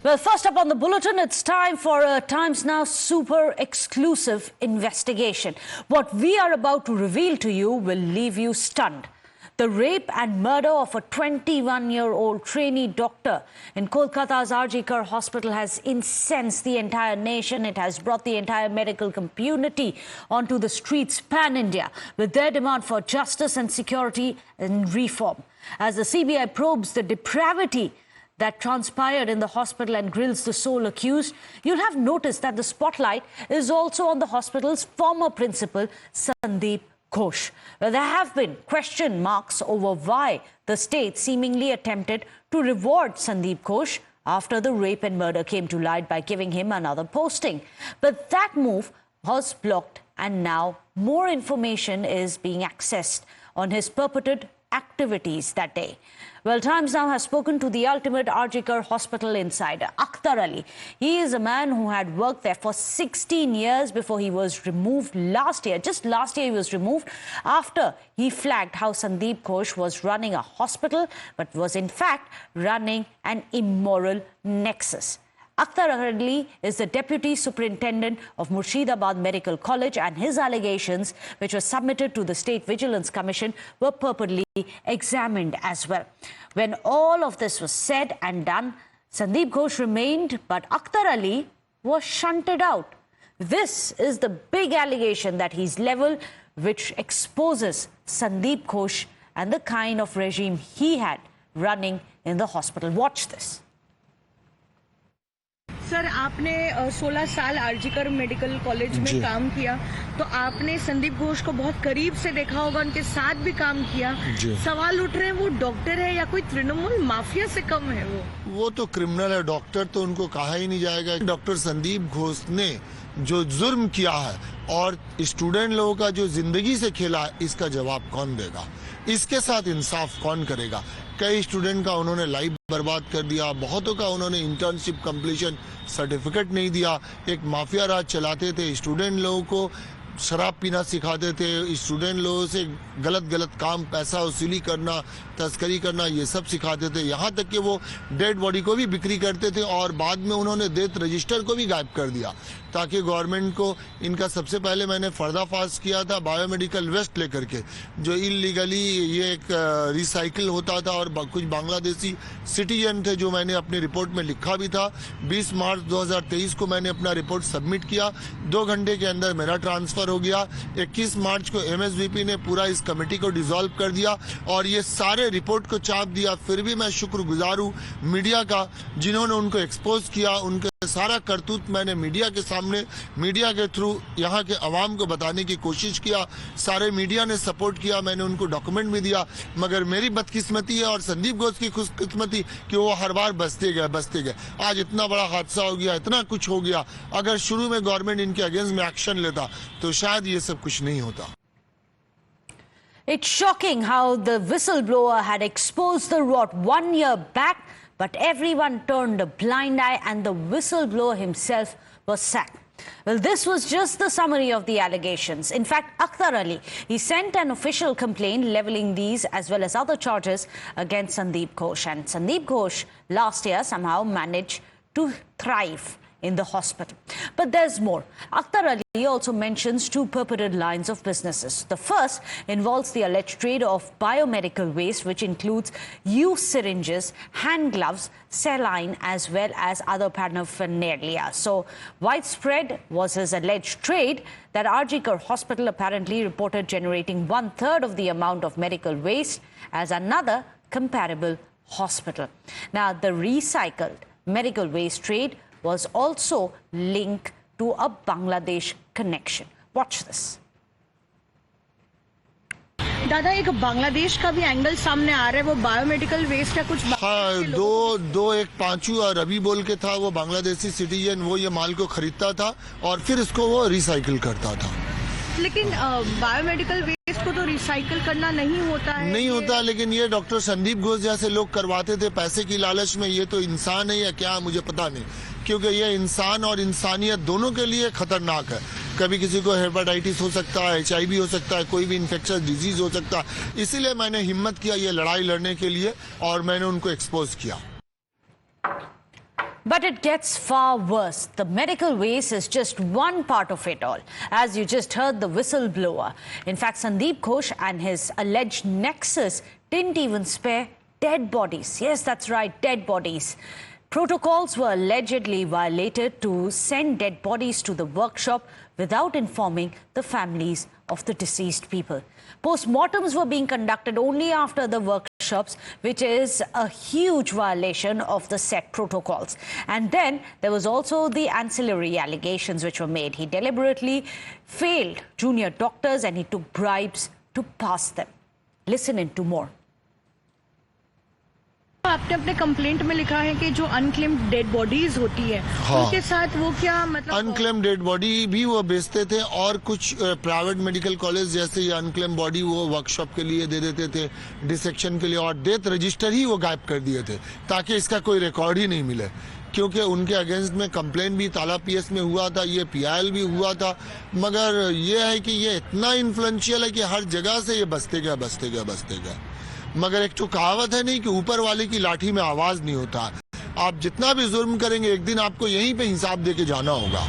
Well, first up on the bulletin, it's time for a Times Now super exclusive investigation. What we are about to reveal to you will leave you stunned. The rape and murder of a 21-year-old trainee doctor in Kolkata's RG Kar Hospital has incensed the entire nation. It has brought the entire medical community onto the streets pan-India with their demand for justice and security and reform. As the CBI probes the depravity that transpired in the hospital and grills the sole accused, you'll have noticed that the spotlight is also on the hospital's former principal, Sandeep Ghosh. Well, there have been question marks over why the state seemingly attempted to reward Sandeep Ghosh after the rape and murder came to light by giving him another posting. But that move was blocked, and now more information is being accessed on his purported activities that day. Well, Times Now has spoken to the ultimate RG Kar Hospital insider, Akhtar Ali. He is a man who had worked there for 16 years before he was removed last year. Just last year he was removed after he flagged how Sandeep Ghosh was running a hospital but was in fact running an immoral nexus. Akhtar Ali is the Deputy Superintendent of Murshidabad Medical College, and his allegations, which were submitted to the State Vigilance Commission, were purportedly examined as well. When all of this was said and done, Sandeep Ghosh remained, but Akhtar Ali was shunted out. This is the big allegation that he's leveled, which exposes Sandeep Ghosh and the kind of regime he had running in the hospital. Watch this. Sir, आपने 16 साल RG कर medical college में काम किया, तो आपने संदीप घोष को बहुत करीब से देखा होगा, उनके साथ भी काम किया। सवाल उठ रहे हैं, वो डॉक्टर है या कोई तृणमूल माफिया से कम है? वो तो क्रिमिनल है, डॉक्टर तो उनको कहा ही नहीं जाएगा। डॉक्टर संदीप घोष ने जो जुर्म किया है और स्टूडेंट लोगों का जो जिंदगी से खेला है, इसका जवाब कौन देगा? इसके साथ इंसाफ कौन करेगा? कई स्टूडेंट का उन्होंने लाइफ बर्बाद कर दिया, बहुतों का उन्होंने इंटर्नशिप कंप्लीशन सर्टिफिकेट नहीं दिया। एक माफिया राज चलाते थे, स्टूडेंट लोगों को शराब पीना सिखाते थे, स्टूडेंट लोगों से गलत काम, पैसा वसूली करना, तस्करी करना, ये सब सिखाते थे। यहाँ तक कि वो डेड बॉडी को भी बिक्री करते थे और बाद में उन्होंने डेथ रजिस्टर को भी गायब कर दिया ताकि गवर्नमेंट को इनका सबसे पहले मैंने पर्दाफाश किया था बायोमेडिकल वेस्ट लेकर के, जो इलीगली ये एक रिसाइकिल होता था और कुछ बांग्लादेशी सिटीजन थे, जो मैंने अपनी रिपोर्ट में लिखा भी था। 20 मार्च 2023 को मैंने अपना रिपोर्ट सबमिट किया, 2 घंटे के अंदर मेरा ट्रांसफर हो गया। 21 मार्च को MSVP ने पूरा इस कमेटी को डिसॉल्व कर दिया और ये सारे रिपोर्ट को चाप दिया। फिर भी मैं शुक्रगुजार हूँ मीडिया का, जिन्होंने उनको एक्सपोज किया। उनके सारा करतूत मैंने मीडिया के सामने, मीडिया के थ्रू यहाँ के अवाम को बताने की कोशिश किया। सारे मीडिया ने सपोर्ट किया, मैंने उनको डॉक्यूमेंट भी दिया। मगर मेरी बदकिस्मती है और संदीप घोष की खुशकिस्मती कि वो हर बार बचते गए। आज इतना बड़ा हादसा हो गया, इतना कुछ हो गया। अगर शुरू में गवर्नमेंट इनके अगेंस्ट में एक्शन लेता तो शायद ये सब कुछ नहीं होता। It's shocking how the whistleblower had exposed the rot 1 year back, but everyone turned a blind eye and the whistleblower himself was sacked. Well, this was just the summary of the allegations. In fact, Akhtar Ali, he sent an official complaint leveling these as well as other charges against Sandeep Ghosh. And Sandeep Ghosh last year somehow managed to thrive in the hospital. But there's more. Akhtar Ali also mentions 2 purported lines of businesses. The first involves the alleged trade of biomedical waste, which includes used syringes, hand gloves, saline, as well as other paraphernalia. So widespread was his alleged trade that RG Kar Hospital apparently reported generating 1/3 of the amount of medical waste as another comparable hospital. Now, the recycled medical waste trade was also linked to a Bangladesh connection. Watch this. दादा, एक बांग्लादेश का भी angle सामने आ रहा है, वो biomedical waste है कुछ। हाँ, दो एक पांचू और रवि बोल के था, वो बांग्लादेशी सिटीजन, वो ये माल को खरीदता था और फिर इसको वो रिसाइकिल करता था। लेकिन बायोमेडिकल वेस्ट को तो रिसाइकिल करना नहीं होता है। नहीं होता, लेकिन ये डॉक्टर संदीप घोष जैसे लोग करवाते थे पैसे की लालच में। ये तो इंसान है या क्या, मुझे पता नहीं, क्योंकि ये इंसान और इंसानियत दोनों के लिए खतरनाक है। कभी किसी को हेपेटाइटिस हो सकता है, HIV हो सकता है, कोई भी इन्फेक्शियस डिजीज हो सकता है। इसीलिए मैंने हिम्मत किया ये लड़ाई लड़ने के लिए और मैंने उनको एक्सपोज किया। But it gets far worse. The medical waste is just one part of it all. As you just heard, the whistleblower. In fact, Sandeep Ghosh and his alleged nexus didn't even spare dead bodies. Yes, that's right, dead bodies. Protocols were allegedly violated to send dead bodies to the workshop without informing the families of the deceased people. Postmortems were being conducted only after the workshops, which is a huge violation of the set protocols. And then there was also the ancillary allegations which were made. He deliberately failed junior doctors and he took bribes to pass them. Listen into more. आपने अपने complaint में लिखा है कि जो unclaimed dead bodies होती है, हाँ। उनके साथ वो क्या मतलब अनक्लेम डेड बॉडी भी वो बेचते थे और कुछ प्राइवेट मेडिकल कॉलेज जैसे ये अनक्लेम बॉडी वो वर्कशॉप के लिए दे देते थे, डिसेक्शन के लिए, और डेथ रजिस्टर ही वो गायब कर दिए थे ताकि इसका कोई रिकॉर्ड ही नहीं मिले, क्योंकि उनके अगेंस्ट में कंप्लेंट भी ताला पीएस में हुआ था, ये पीआईएल भी हुआ था। मगर ये है कि ये इतना इन्फ्लुएंशियल है कि हर जगह से ये बसते गया। मगर एक तो कहावत है नहीं कि ऊपर वाले की लाठी में आवाज नहीं होता। आप जितना भी जुर्म करेंगे एक दिन आपको यहीं पे हिसाब देके जाना होगा।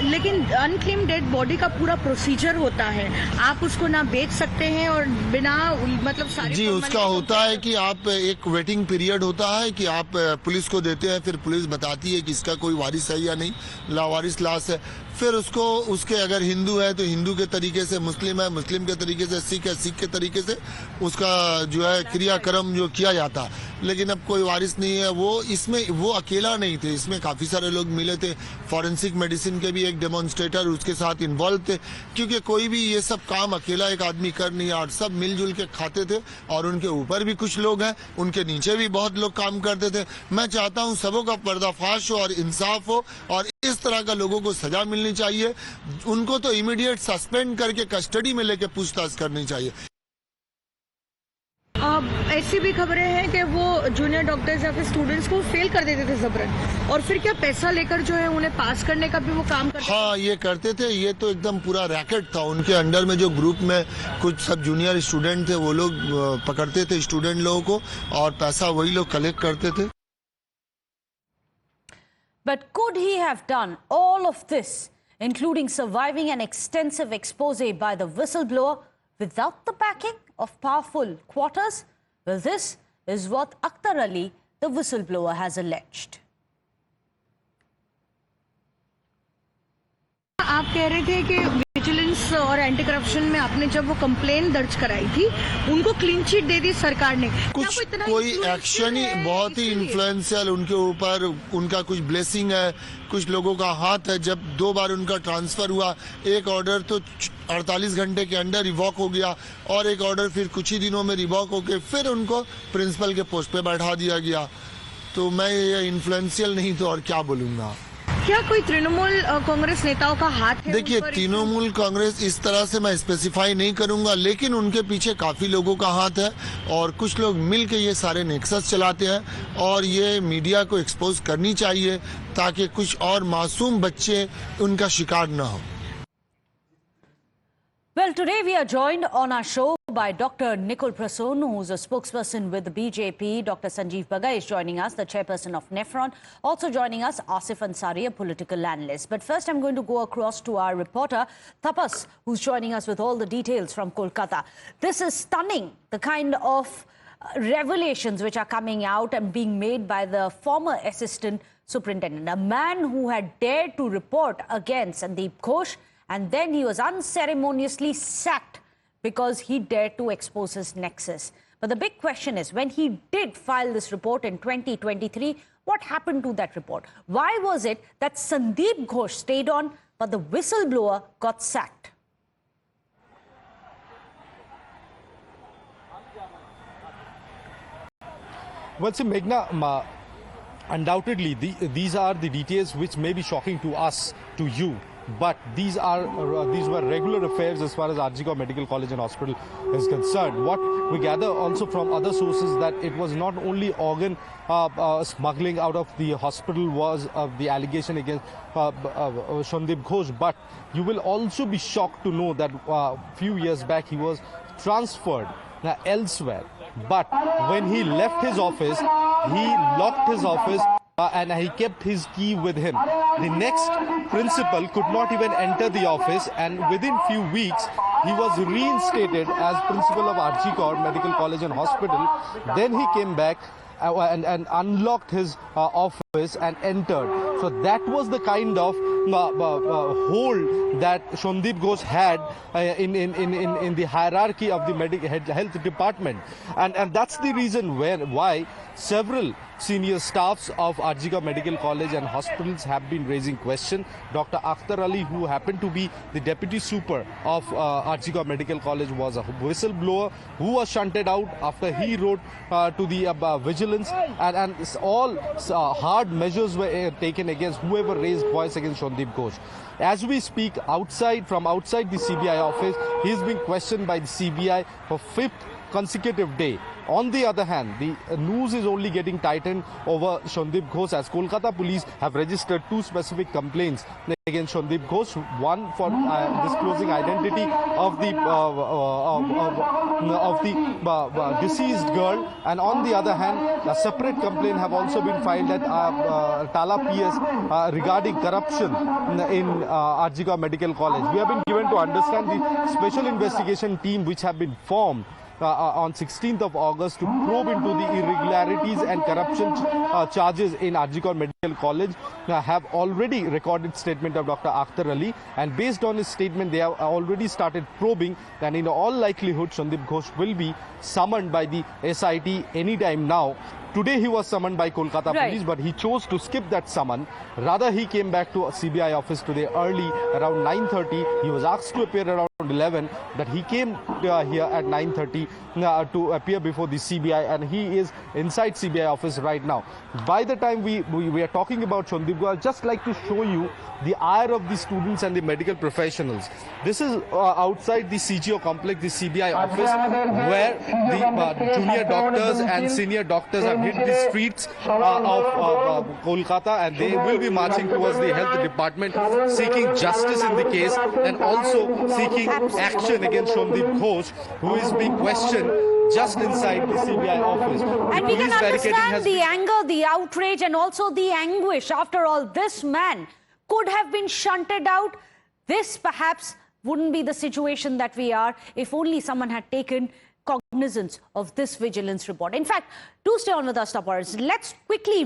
लेकिन अनक्लेम्ड डेड बॉडी का पूरा प्रोसीजर होता है, आप उसको ना बेच सकते हैं और बिना मतलब सारे जी उसका होता है कि आप एक वेटिंग पीरियड होता है कि आप पुलिस को देते हैं, फिर पुलिस बताती है कि इसका कोई वारिस है या नहीं, लावारिस लाश है। फिर उसको उसके अगर हिंदू है तो हिंदू के तरीके से, मुस्लिम है मुस्लिम के तरीके से, सिख है सिख के तरीके से उसका जो है क्रियाक्रम जो किया जाता। लेकिन अब कोई वारिस नहीं है। वो इसमें वो अकेला नहीं थे, इसमें काफी सारे लोग मिले थे। फॉरेंसिक मेडिसिन के भी एक डेमोन्स्ट्रेटर उसके साथ इन्वॉल्व थे, क्योंकि कोई भी ये सब काम अकेला एक आदमी कर नहीं और सब मिलजुल के खाते थे। और उनके ऊपर भी कुछ लोग हैं, उनके नीचे भी बहुत लोग काम करते थे। मैं चाहता हूँ सबों का पर्दाफाश हो और इंसाफ हो और इस तरह का लोगों को सजा मिलनी चाहिए। उनको तो इमीडिएट सस्पेंड करके कस्टडी में लेके पूछताछ करनी चाहिए। ऐसी भी खबरें हैं कि वो जूनियर डॉक्टर्स या फिर स्टूडेंट्स को फेल कर देते थे जबरन, और फिर क्या पैसा लेकर जो है उन्हें पास करने का भी वो काम करते हाँ ये करते थे। ये तो एकदम पूरा रैकेट था। उनके अंडर में जो ग्रुप में कुछ सब जूनियर स्टूडेंट थे वो लोग पकड़ते थे स्टूडेंट लोगों को और पैसा वही लोग कलेक्ट करते थे। But could he have done all of this, including surviving an extensive expose by the whistleblower, without the backing of powerful quarters? Well, this is what Akhtar Ali, the whistleblower, has alleged. आप कह रहे थे कि vigilance और anti corruption में आपने जब वो कंप्लेन दर्ज कराई थी उनको क्लीन चिट दे दी सरकार ने। कुछ कोई एक्शन ही बहुत ही इन्फ्लुएंशियल उनके ऊपर, उनका कुछ ब्लेसिंग है, कुछ लोगों का हाथ है। जब 2 बार उनका ट्रांसफर हुआ, एक ऑर्डर तो 48 घंटे के अंदर रिवॉक हो गया और एक ऑर्डर फिर कुछ ही दिनों में रिवॉक होकर फिर उनको प्रिंसिपल के पोस्ट पे बैठा दिया गया। तो मैं ये इन्फ्लुएंशियल नहीं तो और क्या बोलूंगा। क्या कोई तृणमूल कांग्रेस नेताओं का हाथ है? देखिए तृणमूल कांग्रेस इस तरह से मैं स्पेसिफाई नहीं करूंगा, लेकिन उनके पीछे काफी लोगों का हाथ है और कुछ लोग मिल के ये सारे नेक्सस चलाते हैं और ये मीडिया को एक्सपोज करनी चाहिए ताकि कुछ और मासूम बच्चे उनका शिकार न हो। Well, today we are joined on our show by Dr. Nikul Prasoon, who's a spokesperson with the BJP. Dr. Sanjeev Bagga is joining us, the chairperson of Nephron. Also joining us, Asif Ansari, a political analyst. But first, I'm going to go across to our reporter, Tapas, who's joining us with all the details from Kolkata. This is stunning, the kind of revelations which are coming out and being made by the former assistant superintendent, a man who had dared to report against Sandeep Ghosh, and then he was unceremoniously sacked because he dared to expose his nexus. But the big question is, when he did file this report in 2023, what happened to that report? Why was it that Sandeep Ghosh stayed on, but the whistleblower got sacked? Well, so Meghna, undoubtedly, these are the details which may be shocking to us, to you. But these were regular affairs as far as RGCO Medical College and Hospital is concerned. What we gather also from other sources that it was not only organ smuggling out of the hospital was the allegation against Sandeep Ghosh, but you will also be shocked to know that a few years back he was transferred elsewhere. But when he left his office, he locked his office and he kept his key with him. The next principal could not even enter the office, and within few weeks he was reinstated as principal of RG Kaur Medical College and Hospital. Then he came back and unlocked his office and entered. So that was the kind of hold that Shandip Ghosh had in the hierarchy of the health department, and that's the reason why several senior staffs of RG Kaur Medical College and hospitals have been raising question. Dr. Akhtar Ali, who happened to be the deputy super of RG Kaur Medical College, was a whistleblower who was shunted out after he wrote to the vigilance, and all hard measures were taken against whoever raised voice against Shandip Ghosh. As we speak, from outside the CBI office, he is being questioned by the CBI for 5th consecutive day. On the other hand, the noose is only getting tightened over Shandip Ghosh, as Kolkata police have registered 2 specific complaints against Shandip Ghosh. One for disclosing identity of the deceased girl, and on the other hand, a separate complaint have also been filed at Tala PS regarding corruption in RG Kaur Medical College. We have been given to understand the special investigation team which have been formed on 16th of August to probe into the irregularities and corruption charges in RG Kaur Medical College have already recorded statement of Dr. Akhtar Ali, and based on his statement they have already started probing, and in all likelihood Shandip Ghosh will be summoned by the SIT anytime now. Today he was summoned by Kolkata police, but he chose to skip that summon. Rather, he came back to CBI office today early, around 9:30. He was asked to appear around 11, but he came here at 9:30 to appear before the CBI, and he is inside CBI office right now. By the time we are talking about Shandip Ghosh, I'd just like to show you the ire of the students and the medical professionals. This is outside the CGO complex, the CBI office, where the junior doctors and senior doctors have hit the streets of Kolkata, and they will be marching towards the health department, seeking justice in the case, and also seeking action against Shandip Ghosh, who is being questioned just inside the CBI office. And we can understand the anger, the outrage, and also the anguish. After all, this man could have been shunted out. This perhaps wouldn't be the situation that we are if only someone had taken cognizance of this vigilance report. In fact, do stay on with us, Tappers. Let's quickly